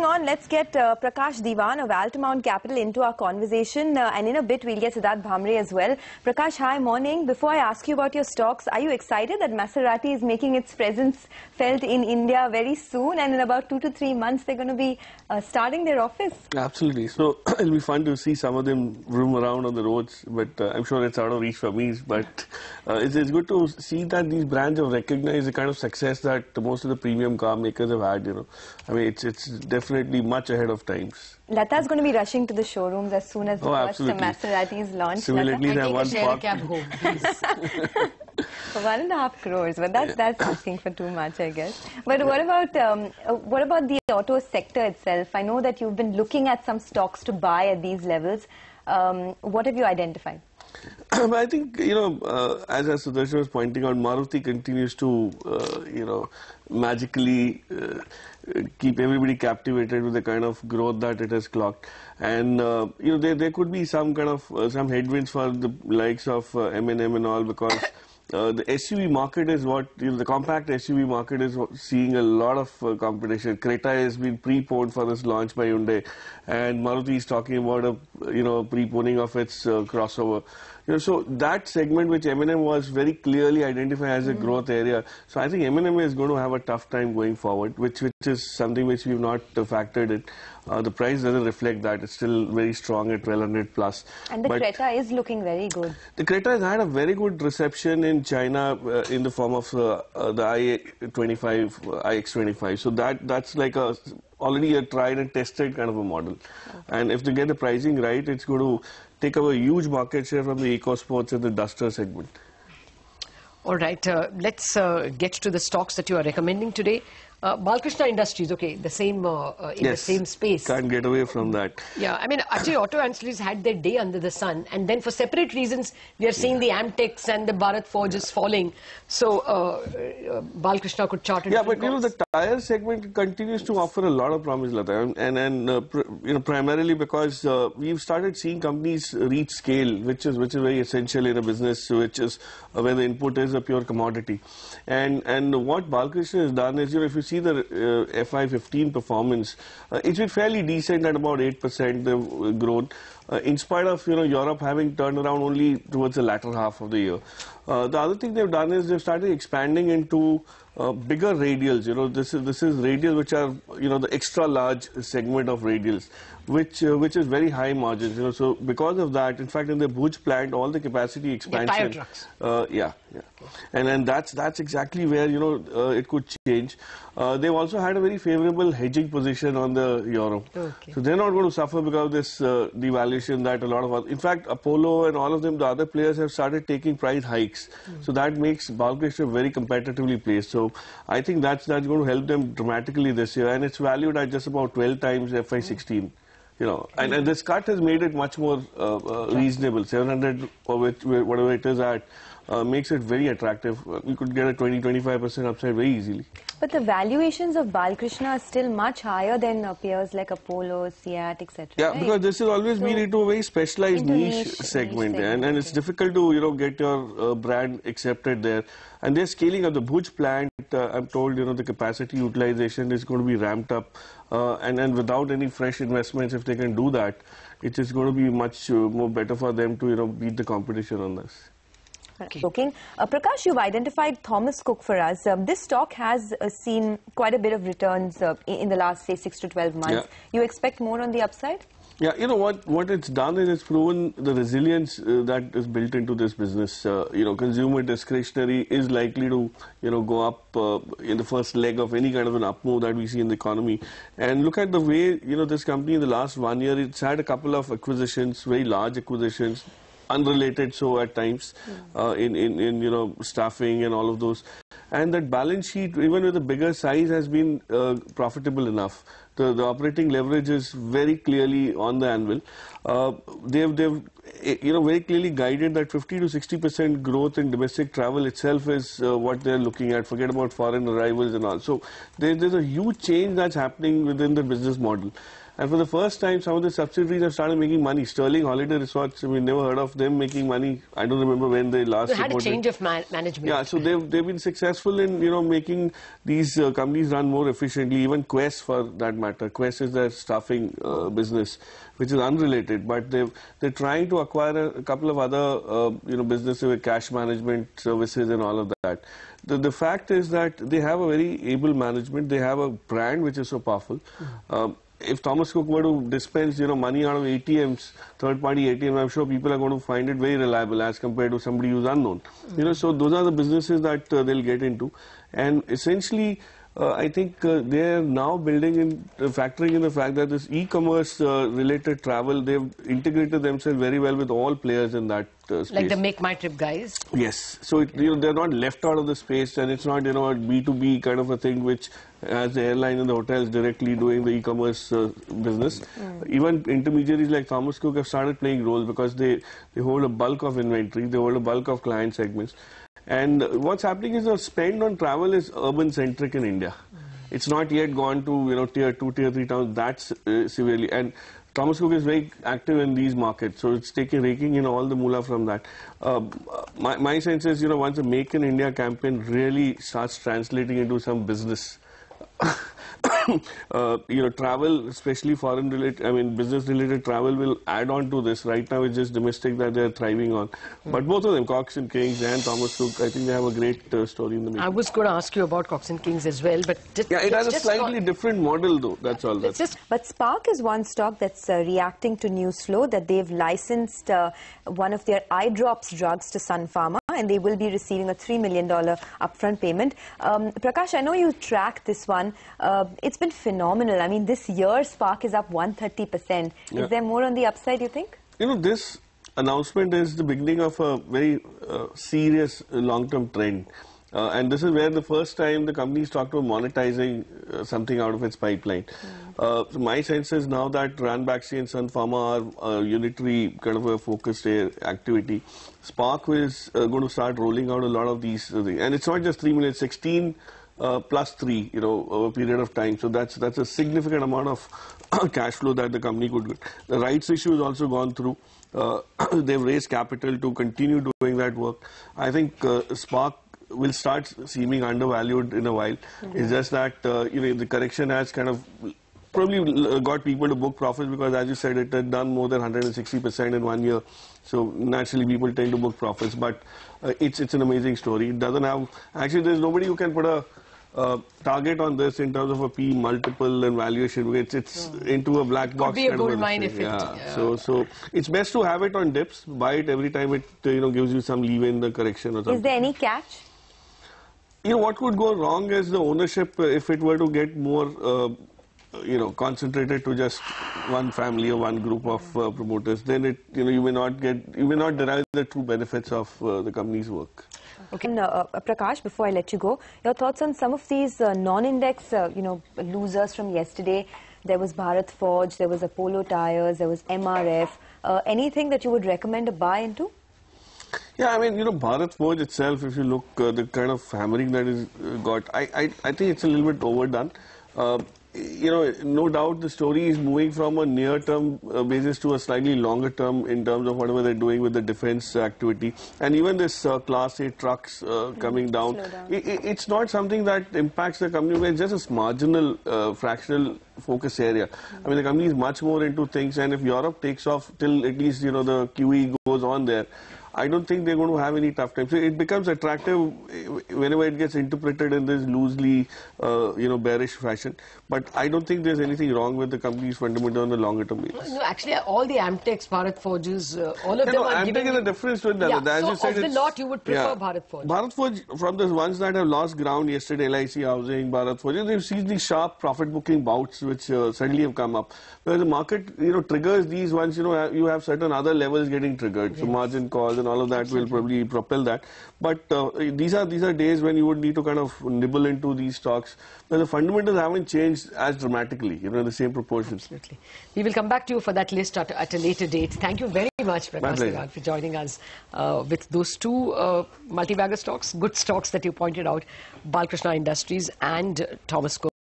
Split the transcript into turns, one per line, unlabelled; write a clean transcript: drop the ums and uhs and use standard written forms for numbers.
On, let's get Prakash Diwan of Altamount Capital into our conversation, and in a bit we'll get Siddharth Bhamre as well. Prakash, hi, morning. Before I ask you about your stocks, are you excited that Maserati is making its presence felt in India very soon, and in about 2 to 3 months they're going to be starting their office?
Absolutely. So it'll be fun to see some of them roam around on the roads, but I'm sure it's out of reach for me. But it's good to see that these brands have recognized the kind of success that most of the premium car makers have had. I mean, it's definitely much ahead of times.
Latha's going to be rushing to the showrooms as soon as the first Maserati is launched.
Similarly, they have one spot.
Home, please.
For 1.5 crores, but that's asking for too much, I guess. But what about the auto sector itself? I know that you've been looking at some stocks to buy at these levels. What have you identified?
I think, as Sudarshan was pointing out, Maruti continues to, magically keep everybody captivated with the kind of growth that it has clocked. And, there could be some kind of, some headwinds for the likes of M&M and all, because the SUV market is the compact SUV market is seeing a lot of competition. Creta has been preponed for this launch by Hyundai, and Maruti is talking about a, preponing of its crossover. So that segment which M&M was very clearly identified as a growth area. So I think M&M is going to have a tough time going forward, which is something which we've not factored in. The price doesn't reflect that. It's still very strong at 1200 plus.
And the Creta is looking very good.
The Creta has had a very good reception in China in the form of the iX25. So that's like already a tried and tested kind of a model. Okay. And if they get the pricing right, it's going to take up a huge market share from the EcoSports and the Duster segment.
All right, let's get to the stocks that you are recommending today. Balkrishna Industries, okay, the same in the same space.
Can't get away from that.
Yeah, I mean, actually, auto ancillaries had their day under the sun, and then for separate reasons, we are seeing the Amtex and the Bharat Forges falling. So Balkrishna could chart it.
Yeah, but the tire segment continues to offer a lot of promise, Latha, and primarily because we've started seeing companies reach scale, which is very essential in a business, which is where the input is a pure commodity. And what Balkrishna has done is, if you see the FY15 performance, it's been fairly decent at about 8% growth, in spite of Europe having turned around only towards the latter half of the year. The other thing they've done is they've started expanding into bigger radials. This is radials which are the extra large segment of radials, which is very high margins. So because of that, in fact, in the Bhuj plant, all the capacity expansion.
Tire trucks.
Yeah. And that's exactly where it could change. They've also had a very favorable hedging position on the euro.
Okay.
So they're not going to suffer because of this devaluation that a lot of in fact, Apollo and all of them, the other players have started taking price hikes. So that makes Balkrishna very competitively placed. So I think that's going to help them dramatically this year, and it's valued at just about 12 times FY16. And this cut has made it much more reasonable. 700 or whatever it is at makes it very attractive. We could get a 20-25% upside very easily.
But the valuations of Balkrishna are still much higher than peers like Apollo, Seat, etc.
Yeah,
right?
because this has always been into a very specialized niche segment, and it's difficult to get your brand accepted there. And they're scaling up the Bhuj plant. I'm told the capacity utilization is going to be ramped up, and without any fresh investments, if they can do that, it is going to be much more better for them to beat the competition on this.
Okay. Prakash, you've identified Thomas Cook for us. This stock has seen quite a bit of returns in the last, say, 6 to 12 months. Yeah. You expect more on the upside?
Yeah, what it's done is it's proven the resilience that is built into this business. Consumer discretionary is likely to, go up in the first leg of any kind of an up move that we see in the economy. And look at the way, this company in the last 1 year, it's had a couple of acquisitions, very large acquisitions, unrelated so at times, in staffing and all of those. And that balance sheet, even with a bigger size, has been profitable enough. The operating leverage is very clearly on the anvil. They've very clearly guided that 50 to 60% growth in domestic travel itself is what they're looking at. Forget about foreign arrivals and all. So there's a huge change that's happening within the business model. And for the first time, some of the subsidiaries have started making money. Sterling Holiday Resorts, we never heard of them making money. I don't remember when they last
had a change of management.
Yeah, so they've been successful in making these companies run more efficiently. Even Quest, for that matter. matter. Quest is their staffing business, which is unrelated, but they're trying to acquire a couple of other businesses with cash management services and all of that. The fact is that they have a very able management. They have a brand which is so powerful. If Thomas Cook were to dispense, money out of ATMs, third-party ATMs, I'm sure people are going to find it very reliable as compared to somebody who's unknown. So those are the businesses that they'll get into, and essentially, I think they are now factoring in the fact that this e-commerce related travel, they've integrated themselves very well with all players in that space.
Like the Make My Trip guys?
Yes. So they're not left out of the space, and it's not a B2B kind of a thing which has the airline and the hotels directly doing the e-commerce business. Even intermediaries like Thomas Cook have started playing roles because they hold a bulk of inventory, they hold a bulk of client segments. And what's happening is the spend on travel is urban-centric in India. It's not yet gone to tier 2, tier 3 towns that severely. And Thomas Cook is very active in these markets, so it's raking in all the moolah from that. My sense is, once the Make in India campaign really starts translating into some business, travel, especially business-related travel will add on to this. Right now, it's just domestic that they're thriving on. But both of them, Cox and Kings and Thomas Cook, I think they have a great story in the making.
I was going to ask you about Cox and Kings as well, but
it has a slightly different model, though. That's all.
But Spark is one stock that's reacting to news flow that they've licensed one of their eye drops drugs to Sun Pharma, and they will be receiving a $3 million upfront payment. Prakash, I know you tracked this one. It's been phenomenal. I mean, this year Spark is up 130%.
Yeah.
Is there more on the upside, you think?
This announcement is the beginning of a very serious long-term trend. And this is where the first time the companies talked about monetizing something out of its pipeline. So my sense is now that Ranbaxy and Sun Pharma are unitary kind of a focused activity. Spark is going to start rolling out a lot of these things. And it's not just 3 million, 16 plus 3, over a period of time. So that's a significant amount of cash flow that the company could get. The rights issue has also gone through. They've raised capital to continue doing that work. I think Spark will start seeming undervalued in a while. It's just that the correction has kind of probably got people to book profits because, as you said, it had done more than 160% in 1 year. So naturally, people tend to book profits. But it's an amazing story. It doesn't have there's nobody who can put a target on this in terms of a P multiple and valuation. It's into a black box.
Could be a
kind of
gold mine if
So it's best to have it on dips. Buy it every time it gives you some leeway in the correction or something.
Is there any catch?
What could go wrong is the ownership. If it were to get more concentrated to just one family or one group of promoters, then you may not derive the true benefits of the company's work.
Okay. Prakash, before I let you go, your thoughts on some of these non-index, losers from yesterday. There was Bharat Forge, there was Apollo Tyres, there was MRF. Anything that you would recommend a buy into?
Yeah, Bharat Forge itself, if you look, the kind of hammering that is got, I think it's a little bit overdone. No doubt the story is moving from a near-term basis to a slightly longer term in terms of whatever they're doing with the defense activity. And even this Class 8 trucks coming down, it's not something that impacts the company. It's just a marginal, fractional focus area. The company is much more into things, and if Europe takes off till at least, the QE goes on there, I don't think they're going to have any tough time. So it becomes attractive whenever it gets interpreted in this loosely, bearish fashion. But I don't think there's anything wrong with the company's fundamental on the longer term basis.
No, actually, all the Amtex, Bharat Forges, all of them are
Amtech is a different story.
As you said, of the lot, you would prefer Bharat Forge.
Bharat Forge, from the ones that have lost ground yesterday, LIC Housing, Bharat Forge, they've seen these sharp profit booking bouts which suddenly have come up. Where the market, triggers these ones, you have certain other levels getting triggered. Yes. So margin calls and all of that will probably propel that. But these are days when you would need to kind of nibble into these stocks. But the fundamentals haven't changed as dramatically, in the same proportions.
Absolutely. We will come back to you for that list at a later date. Thank you very much, Prakash Diwan, for joining us with those two multi-bagger stocks, good stocks that you pointed out, Balkrishna Industries and Thomas Cook.